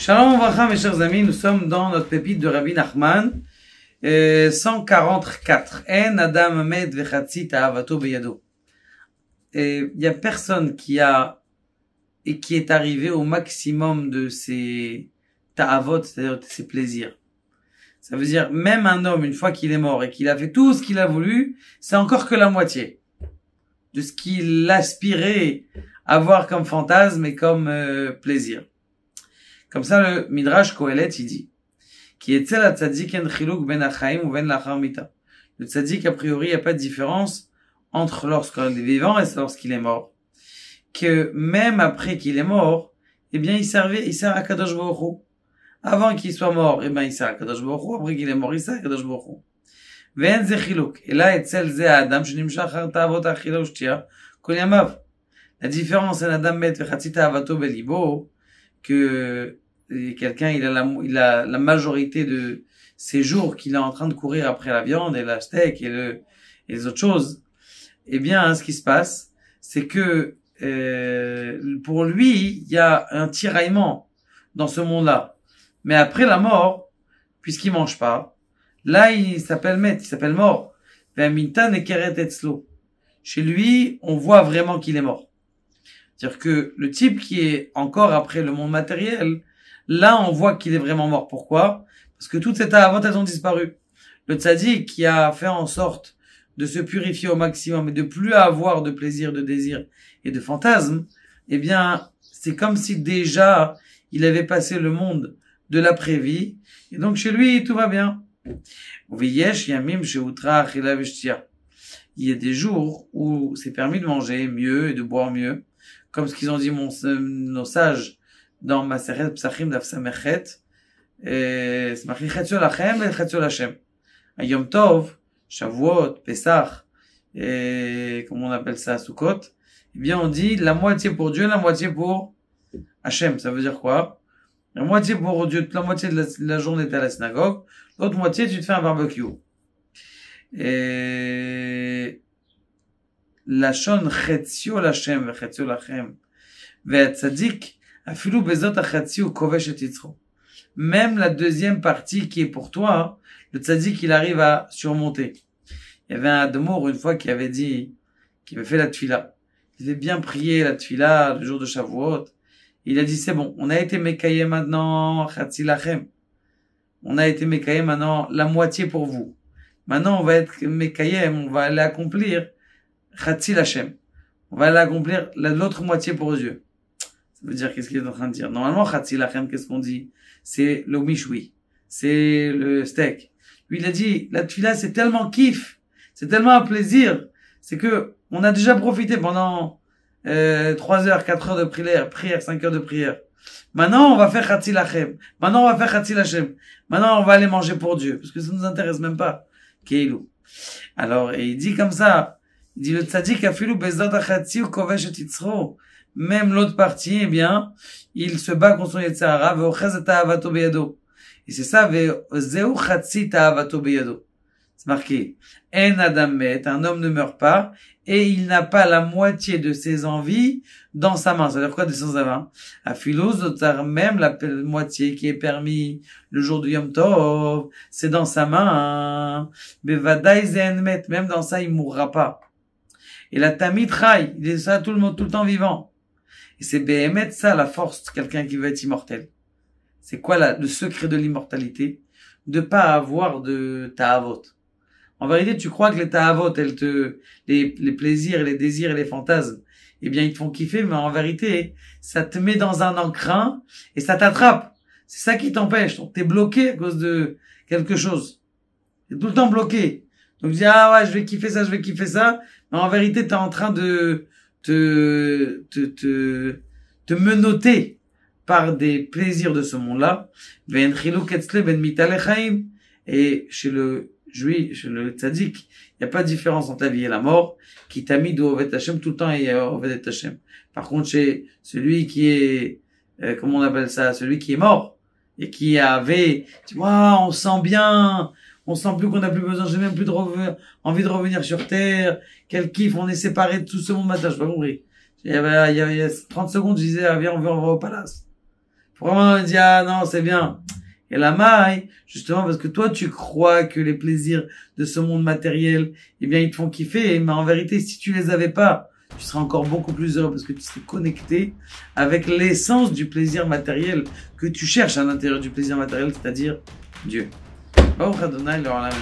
Shalom Vracha, mes chers amis, nous sommes dans notre pépite de Rabbi Nachman, 144. En Adam Med Vechatzi Ta'avato Beyado. Il y a personne qui est arrivé au maximum de ses ta'avot, c'est-à-dire de ses plaisirs. Ça veut dire, même un homme, une fois qu'il est mort et qu'il a fait tout ce qu'il a voulu, c'est encore que la moitié de ce qu'il aspirait avoir comme fantasme et comme plaisir. Comme ça, le Midrash Kohelet, il dit, qui est la tzaddik en chiluk ben achaim ou ben lachar mita. Le tzaddik, a priori, il n'y a pas de différence entre lorsqu'il est vivant et lorsqu'il est mort. Que même après qu'il est mort, eh bien, il sert à Kadosh Baruch Hu. Avant qu'il soit mort, eh bien, il sert à Kadosh Baruch Hu. Après qu'il est mort, il sert à Kadosh Baruch Hu. Ve'en ze chiluk. Et là, etzel ze adam, shenimshach har ta'avot achila ushtia, kol yamav. La différence, c'est l'adam met vechatzi ta'avato belibo, que quelqu'un, il a la majorité de ses jours qu'il est en train de courir après la viande et la steak et les autres choses. Eh bien, ce qui se passe, c'est que, pour lui, il y a un tiraillement dans ce monde-là. Mais après la mort, puisqu'il mange pas, là, il s'appelle mort. Chez lui, on voit vraiment qu'il est mort. C'est-à-dire que le type qui est encore après le monde matériel, là, on voit qu'il est vraiment mort. Pourquoi? Parce que toutes ces ta'avot, elles ont disparu. Le tzaddik qui a fait en sorte de se purifier au maximum et de plus avoir de plaisir, de désir et de fantasmes, eh bien, c'est comme si déjà il avait passé le monde de l'après-vie. Et donc, chez lui, tout va bien. Il y a des jours où c'est permis de manger mieux et de boire mieux, comme ce qu'ils ont dit nos sages dans Masechet Psachim Daf Samechet, c'est marqué Chetzo Lachem et Chetzo Lachem. À Yom Tov, Shavuot, Pesach, et comment on appelle ça, Sukkot, eh bien on dit la moitié pour Dieu, la moitié pour Hachem. Ça veut dire quoi? La moitié pour Dieu, la moitié de la journée t'es à la synagogue, l'autre moitié tu te fais un barbecue. Et Lashon Chetzio Lachem et Chetzio Lachem ve'atzadik afilou bezot achatziu kovesh et yitzro. Même la deuxième partie qui est pour toi, le tzaddik, il arrive à surmonter. Il y avait un Admour, une fois, qui avait dit, qui avait fait la tfila. Il avait bien prié la tfila le jour de Shavuot. Il a dit, c'est bon, on a été mekayem maintenant, chatzi lachem. On a été mekayem maintenant, la moitié pour vous. Maintenant, on va être mekayem, on va aller accomplir chatzi lachem. On va aller accomplir l'autre moitié pour Dieu. Ça veut dire, qu'est-ce qu'il est en train de dire? Normalement, chatzi lachem, qu'est-ce qu'on dit? C'est le mishoui. C'est le steak. Lui, il a dit, la tfila, c'est tellement kiff. C'est tellement un plaisir. C'est que, on a déjà profité pendant, 3 heures, 4 heures de prière, 5 heures de prière. Maintenant, on va faire chatzi lachem. Maintenant, on va faire chatzi lachem. Maintenant, on va aller manger pour Dieu. Parce que ça nous intéresse même pas. Keilou. Alors, et il dit comme ça. Il dit, le tzaddik afilu bezot achatzi ou kovesh et yitzro. Même l'autre partie, eh bien, il se bat contre son Yetzer Hara, ve'ochez ta'avato beyado. Et c'est ça, ve'zeu chatzi ta'avato beyado. C'est marqué. En adam met, un homme ne meurt pas, et il n'a pas la moitié de ses envies dans sa main. Ça veut dire quoi de ses envies? Afilu zotar, même la moitié qui est permis le jour du Yom Tov, c'est dans sa main. Bevadai zen met, même dans ça, il mourra pas. Et la tamid chai, il est ça tout le temps vivant. Et c'est Béhémet, ça, la force de quelqu'un qui veut être immortel. C'est quoi le secret de l'immortalité? De pas avoir de ta'avot. En vérité, tu crois que les ta'avot, les plaisirs, les désirs et les fantasmes, eh bien, ils te font kiffer, mais en vérité, ça te met dans un encrin et ça t'attrape. C'est ça qui t'empêche. Donc, t'es bloqué à cause de quelque chose. T'es tout le temps bloqué. Donc, tu dis, ah ouais, je vais kiffer ça, mais en vérité, t'es en train de te menotter par des plaisirs de ce monde-là. Et chez le juif, chez le tzaddik, il n'y a pas de différence entre la vie et la mort. Qui t'a mis de Oved Hashem, tout le temps il y a Oved Hashem. Par contre, chez celui qui est, comment on appelle ça, celui qui est mort, et qui avait, tu vois, on sent bien, on sent plus qu'on n'a plus besoin, j'ai même plus envie de revenir sur terre, quel kiff, on est séparés de tout ce monde matin, je pas compris. Il y a 30 secondes, je disais, ah, viens, on va au palace. Pourquoi maintenant on dit, ah non, c'est bien. Et la maille, justement, parce que toi, tu crois que les plaisirs de ce monde matériel, eh bien, ils te font kiffer, mais en vérité, si tu les avais pas, tu serais encore beaucoup plus heureux parce que tu serais connecté avec l'essence du plaisir matériel que tu cherches à l'intérieur du plaisir matériel, c'est-à-dire Dieu. Baruch Adonai, le Olam.